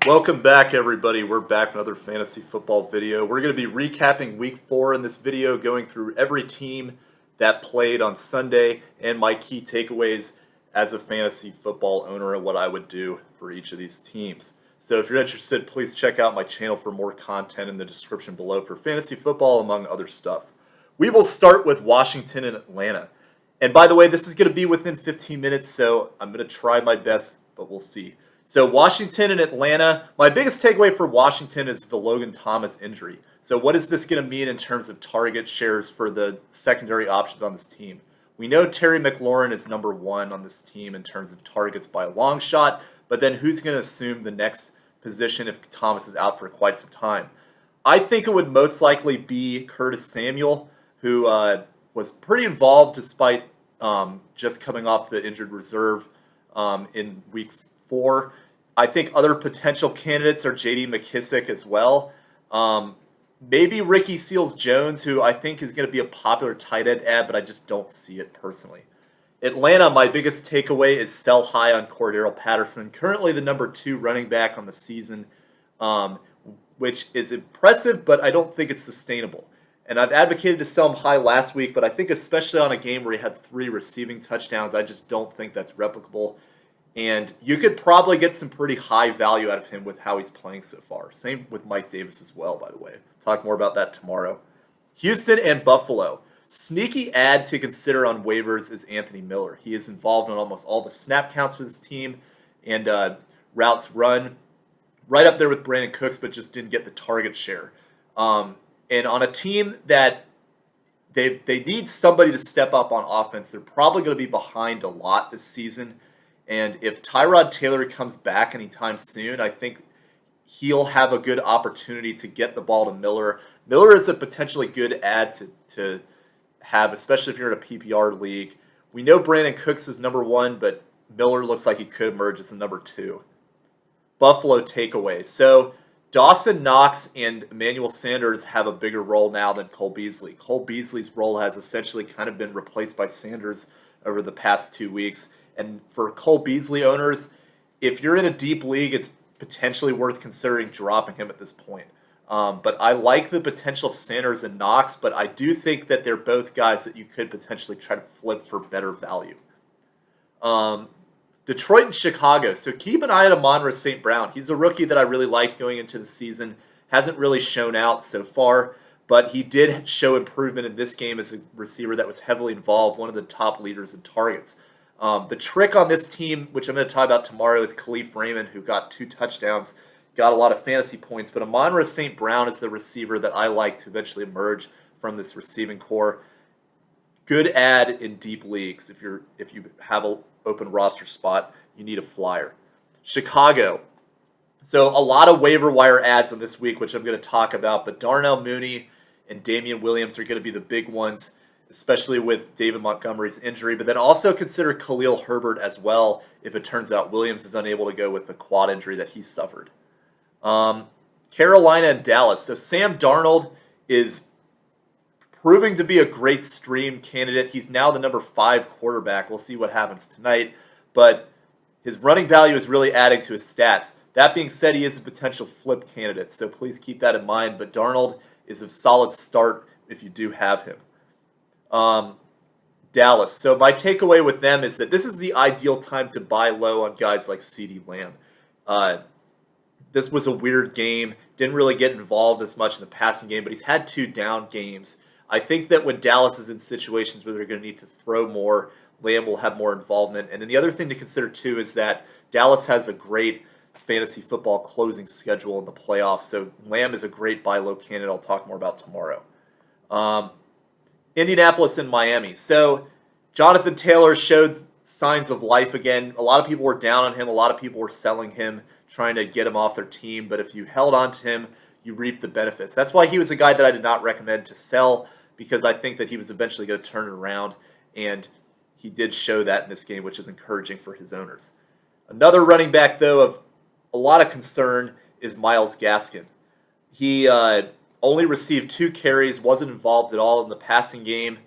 Welcome back, everybody. We're back with another fantasy football video. We're going to be recapping week 4 in this video, going through every team that played on Sunday and my key takeaways as a fantasy football owner and what I would do for each of these teams. So if you're interested, please check out my channel for more content in the description below for fantasy football, among other stuff. We will start with Washington and Atlanta. And by the way, this is going to be within 15 minutes, so I'm going to try my best, but we'll see. So Washington and Atlanta, my biggest takeaway for Washington is the Logan Thomas injury. So what is this going to mean in terms of target shares for the secondary options on this team? We know Terry McLaurin is number 1 on this team in terms of targets by a long shot, but then who's going to assume the next position if Thomas is out for quite some time? I think it would most likely be Curtis Samuel, who was pretty involved despite just coming off the injured reserve in week 4. I think other potential candidates are J.D. McKissick as well. Maybe Ricky Seals-Jones, who I think is going to be a popular tight end ad, but I just don't see it personally. Atlanta, my biggest takeaway is sell high on Cordero Patterson, currently the number 2 running back on the season, which is impressive, but I don't think it's sustainable. And I've advocated to sell him high last week, but I think especially on a game where he had 3 receiving touchdowns, I just don't think that's replicable. And you could probably get some pretty high value out of him with how he's playing so far. Same with Mike Davis as well, by the way. Talk more about that tomorrow. Houston and Buffalo. Sneaky ad to consider on waivers is Anthony Miller. He is involved in almost all the snap counts for this team and routes run. Right up there with Brandon Cooks, but just didn't get the target share. And on a team that they need somebody to step up on offense, they're probably going to be behind a lot this season. And if Tyrod Taylor comes back anytime soon, I think he'll have a good opportunity to get the ball to Miller. Miller is a potentially good ad to have, especially if you're in a PPR league. We know Brandon Cooks is number 1, but Miller looks like he could emerge as the number 2. Buffalo takeaway. So Dawson Knox and Emmanuel Sanders have a bigger role now than Cole Beasley. Cole Beasley's role has essentially kind of been replaced by Sanders over the past 2 weeks. And for Cole Beasley owners, if you're in a deep league, it's potentially worth considering dropping him at this point. But I like the potential of Sanders and Knox, but I do think that they're both guys that you could potentially try to flip for better value. Detroit and Chicago. So keep an eye on Amon-Ra St. Brown. He's a rookie that I really liked going into the season. Hasn't really shown out so far, but he did show improvement in this game as a receiver that was heavily involved, one of the top leaders in targets. The trick on this team, which I'm going to talk about tomorrow, is Khalif Raymond, who got 2 touchdowns, got a lot of fantasy points. But Amon-Ra St. Brown is the receiver that I like to eventually emerge from this receiving core. Good ad in deep leagues. If you have an open roster spot, you need a flyer. Chicago. So a lot of waiver wire ads on this week, which I'm going to talk about. But Darnell Mooney and Damian Williams are going to be the big ones, especially with David Montgomery's injury. But then also consider Khalil Herbert as well if it turns out Williams is unable to go with the quad injury that he suffered. Carolina and Dallas. So Sam Darnold is proving to be a great stream candidate. He's now the number 5 quarterback. We'll see what happens tonight. But his running value is really adding to his stats. That being said, he is a potential flip candidate, so please keep that in mind. But Darnold is a solid start if you do have him. Dallas. So my takeaway with them is that this is the ideal time to buy low on guys like CeeDee Lamb. This was a weird game. Didn't really get involved as much in the passing game, but he's had 2 down games. I think that when Dallas is in situations where they're going to need to throw more, Lamb will have more involvement. And then the other thing to consider too is that Dallas has a great fantasy football closing schedule in the playoffs. So Lamb is a great buy low candidate. I'll talk more about tomorrow. Indianapolis and Miami. So Jonathan Taylor showed signs of life again. A lot of people were down on him. A lot of people were selling him, trying to get him off their team. But if you held on to him, you reap the benefits. That's why he was a guy that I did not recommend to sell, because I think that he was eventually going to turn it around. And he did show that in this game, which is encouraging for his owners. Another running back, though, of a lot of concern is Myles Gaskin. He only received 2 carries, wasn't involved at all in the passing game.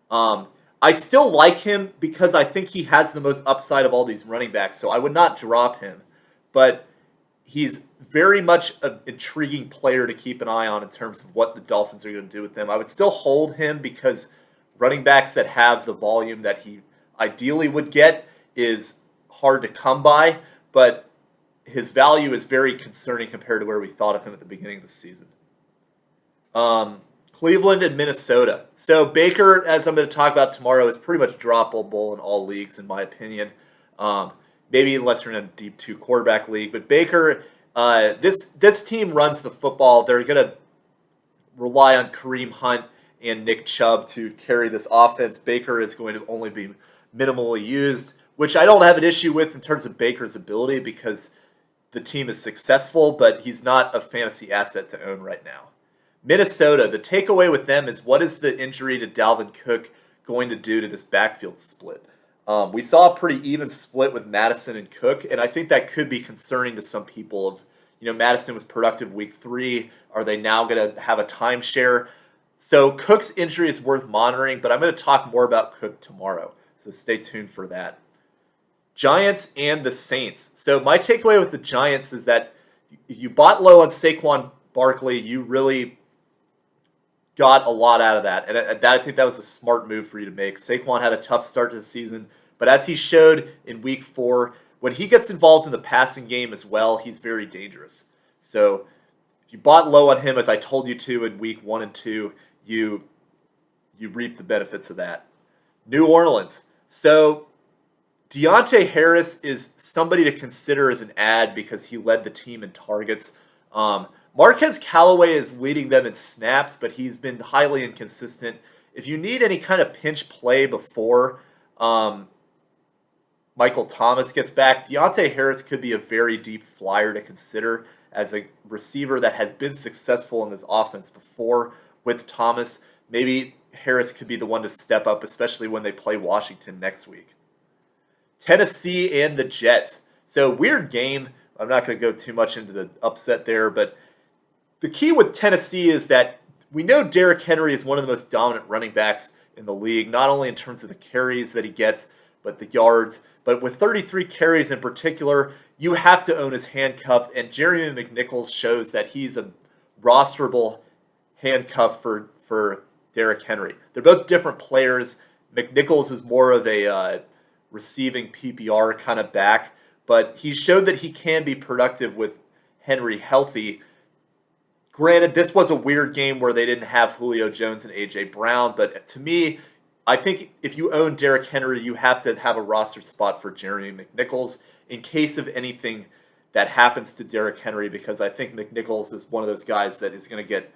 I still like him because I think he has the most upside of all these running backs, so I would not drop him. But he's very much an intriguing player to keep an eye on in terms of what the Dolphins are going to do with him. I would still hold him because running backs that have the volume that he ideally would get is hard to come by, but his value is very concerning compared to where we thought of him at the beginning of the season. Cleveland and Minnesota. So Baker, as I'm going to talk about tomorrow, is pretty much droppable in all leagues, in my opinion. Maybe unless you're in a deep two quarterback league. But Baker, this team runs the football. They're going to rely on Kareem Hunt and Nick Chubb to carry this offense. Baker is going to only be minimally used, which I don't have an issue with in terms of Baker's ability because the team is successful, but he's not a fantasy asset to own right now. Minnesota, the takeaway with them is what is the injury to Dalvin Cook going to do to this backfield split? We saw a pretty even split with Madison and Cook, and I think that could be concerning to some people. Of Madison was productive week 3. Are they now going to have a timeshare? So Cook's injury is worth monitoring, but I'm going to talk more about Cook tomorrow, so stay tuned for that. Giants and the Saints. So my takeaway with the Giants is that you bought low on Saquon Barkley. You really got a lot out of that, and I think that was a smart move for you to make. Saquon had a tough start to the season, but as he showed in week 4, when he gets involved in the passing game as well, he's very dangerous. So if you bought low on him, as I told you to in week 1 and 2, you reap the benefits of that. New Orleans. So Deontay Harris is somebody to consider as an ad because he led the team in targets. Marquez Callaway is leading them in snaps, but he's been highly inconsistent. If you need any kind of pinch play before Michael Thomas gets back, Deontay Harris could be a very deep flyer to consider as a receiver that has been successful in this offense before with Thomas. Maybe Harris could be the one to step up, especially when they play Washington next week. Tennessee and the Jets. So weird game. I'm not going to go too much into the upset there, but the key with Tennessee is that we know Derrick Henry is one of the most dominant running backs in the league, not only in terms of the carries that he gets, but the yards. But with 33 carries in particular, you have to own his handcuff, and Jeremy McNichols shows that he's a rosterable handcuff for Derrick Henry. They're both different players. McNichols is more of a receiving PPR kind of back, but he showed that he can be productive with Henry healthy. Granted, this was a weird game where they didn't have Julio Jones and A.J. Brown, but to me, I think if you own Derrick Henry, you have to have a roster spot for Jeremy McNichols in case of anything that happens to Derrick Henry, because I think McNichols is one of those guys that is going to get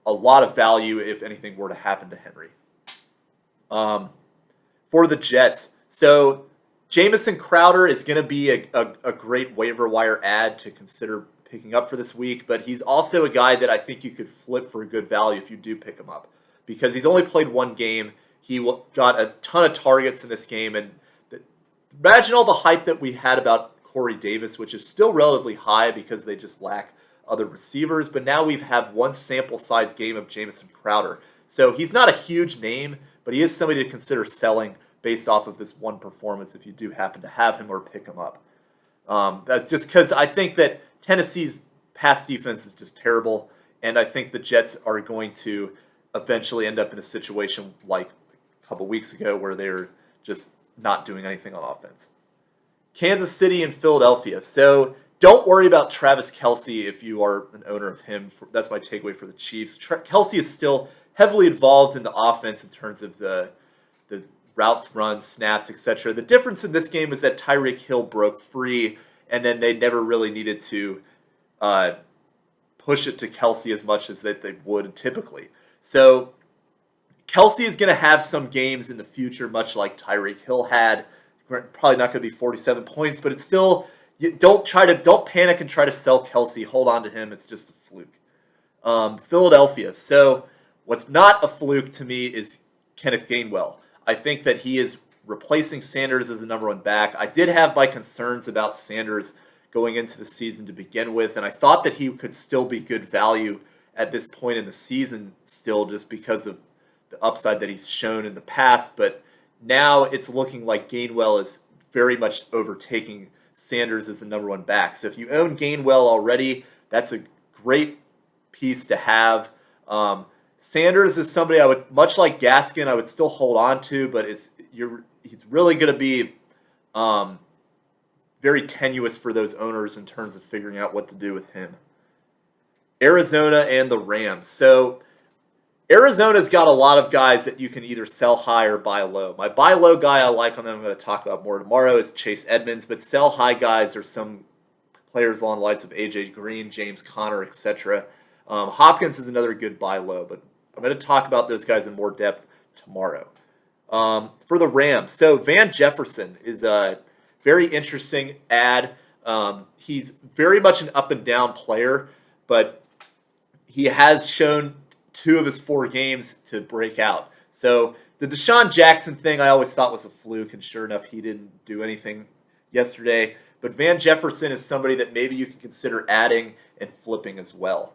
a lot of value if anything were to happen to Henry. For the Jets, so Jamison Crowder is going to be a great waiver wire ad to consider picking up for this week, but he's also a guy that I think you could flip for a good value if you do pick him up, because he's only played one game. He got a ton of targets in this game, and imagine all the hype that we had about Corey Davis, which is still relatively high because they just lack other receivers, but now we've had one sample size game of Jamison Crowder. So he's not a huge name, but he is somebody to consider selling based off of this one performance if you do happen to have him or pick him up. That's just because I think that Tennessee's pass defense is just terrible, and I think the Jets are going to eventually end up in a situation like a couple weeks ago where they're just not doing anything on offense. Kansas City and Philadelphia. So don't worry about Travis Kelce if you are an owner of him. That's my takeaway for the Chiefs. Kelce is still heavily involved in the offense in terms of the routes, runs, snaps, etc. The difference in this game is that Tyreek Hill broke free, and then they never really needed to push it to Kelce as much as that they would typically. So Kelce is going to have some games in the future, much like Tyreek Hill had. Probably not going to be 47 points, but it's still, don't panic and try to sell Kelce. Hold on to him. It's just a fluke. Philadelphia. So what's not a fluke to me is Kenneth Gainwell. I think that he is replacing Sanders as the number one back. I did have my concerns about Sanders going into the season to begin with, and I thought that he could still be good value at this point in the season still, just because of the upside that he's shown in the past. But now it's looking like Gainwell is very much overtaking Sanders is the number 1 back. So if you own Gainwell already, that's a great piece to have. Sanders is somebody I would, much like Gaskin, I would still hold on to, but he's really going to be very tenuous for those owners in terms of figuring out what to do with him. Arizona and the Rams. So Arizona's got a lot of guys that you can either sell high or buy low. My buy low guy I like on them, I'm going to talk about more tomorrow, is Chase Edmonds, but sell high guys are some players along the lines of A.J. Green, James Conner, etc. Hopkins is another good buy low, but I'm going to talk about those guys in more depth tomorrow. For the Rams, so Van Jefferson is a very interesting ad. He's very much an up and down player, but he has shown 2 of his 4 games to break out. So the Deshaun Jackson thing I always thought was a fluke, and sure enough, he didn't do anything yesterday. But Van Jefferson is somebody that maybe you can consider adding and flipping as well.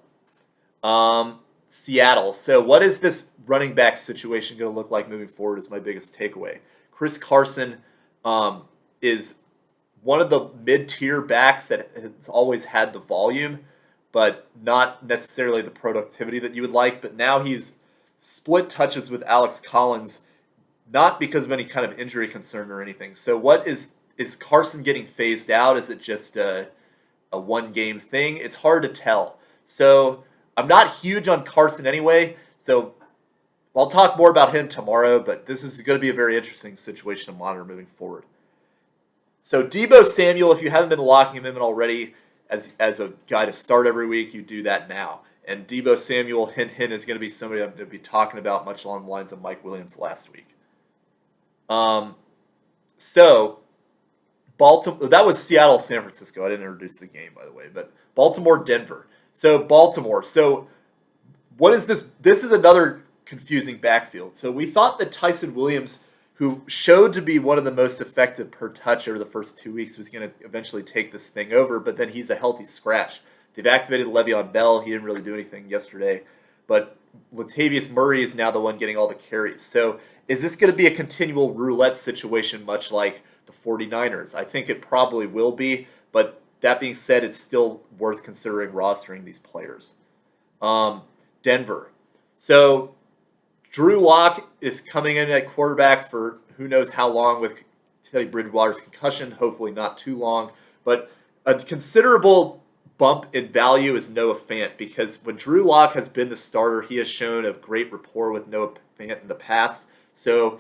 Seattle. So what is this running back situation going to look like moving forward is my biggest takeaway. Chris Carson is one of the mid-tier backs that has always had the volume, but not necessarily the productivity that you would like. But now he's split touches with Alex Collins, not because of any kind of injury concern or anything. So what is Carson getting phased out? Is it just a one-game thing? It's hard to tell. So I'm not huge on Carson anyway, so I'll talk more about him tomorrow, but this is going to be a very interesting situation to monitor moving forward. So Deebo Samuel, if you haven't been locking him in already as a guy to start every week, you do that now. And Deebo Samuel, hint, is going to be somebody I'm going to be talking about much along the lines of Mike Williams last week. So Baltimore, that was Seattle, San Francisco. I didn't introduce the game, by the way, but Baltimore, Denver. So Baltimore. So what is this? This is another confusing backfield. So we thought that Tyson Williams, who showed to be one of the most effective per touch over the first 2 weeks, was going to eventually take this thing over, but then he's a healthy scratch. They've activated Le'Veon Bell. He didn't really do anything yesterday, but Latavius Murray is now the one getting all the carries. So is this going to be a continual roulette situation, much like the 49ers? I think it probably will be, but that being said, it's still worth considering rostering these players. Denver. So Drew Lock is coming in at quarterback for who knows how long with Teddy Bridgewater's concussion, hopefully not too long. But a considerable bump in value is Noah Fant, because when Drew Lock has been the starter, he has shown a great rapport with Noah Fant in the past. So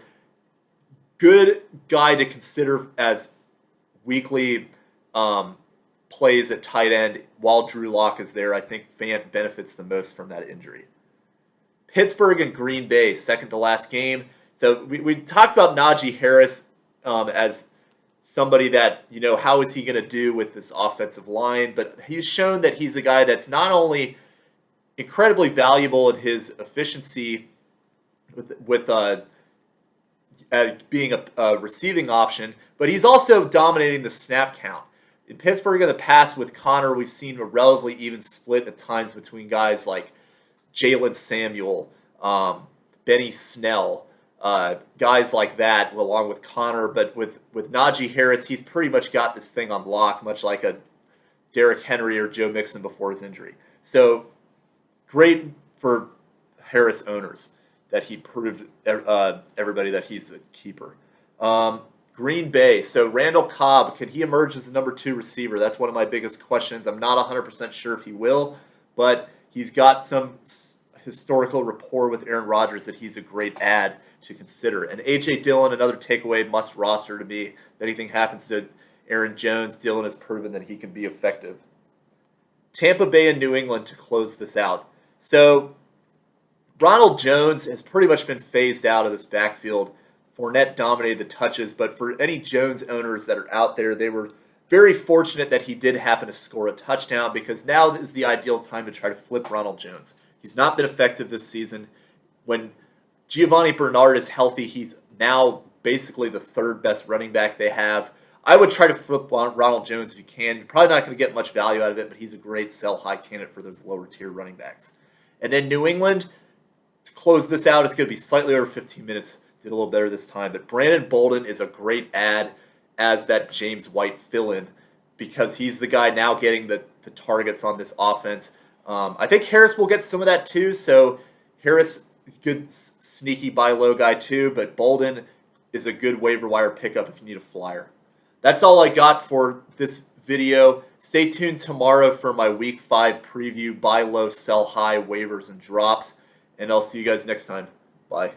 good guy to consider as weekly plays at tight end while Drew Lock is there. I think Fant benefits the most from that injury. Pittsburgh and Green Bay, second to last game. So we talked about Najee Harris as somebody that, how is he going to do with this offensive line? But he's shown that he's a guy that's not only incredibly valuable in his efficiency with being a receiving option, but he's also dominating the snap count. In Pittsburgh in the past with Connor, we've seen a relatively even split at times between guys like Jalen Samuel, Benny Snell, guys like that, along with Connor. But with Najee Harris, he's pretty much got this thing on lock, much like a Derrick Henry or Joe Mixon before his injury. So great for Harris owners that he proved everybody that he's a keeper. Green Bay. So Randall Cobb, can he emerge as the number 2 receiver? That's one of my biggest questions. I'm not 100% sure if he will, but he's got some historical rapport with Aaron Rodgers that he's a great add to consider. And A.J. Dillon, another takeaway, must roster to me. If anything happens to Aaron Jones, Dillon has proven that he can be effective. Tampa Bay and New England to close this out. So Ronald Jones has pretty much been phased out of this backfield. Fournette dominated the touches, but for any Jones owners that are out there, they were very fortunate that he did happen to score a touchdown, because now is the ideal time to try to flip Ronald Jones. He's not been effective this season. When Giovanni Bernard is healthy, he's now basically the 3rd best running back they have. I would try to flip Ronald Jones if you can. You're probably not going to get much value out of it, but he's a great sell-high candidate for those lower-tier running backs. And then New England, to close this out, it's going to be slightly over 15 minutes. Did a little better this time. But Brandon Bolden is a great add as that James White fill-in. because he's the guy now getting the targets on this offense. I think Harris will get some of that too. So Harris, good sneaky buy low guy too, but Bolden is a good waiver wire pickup if you need a flyer. That's all I got for this video. Stay tuned tomorrow for my Week 5 preview, buy low, sell high, waivers, and drops. And I'll see you guys next time. Bye.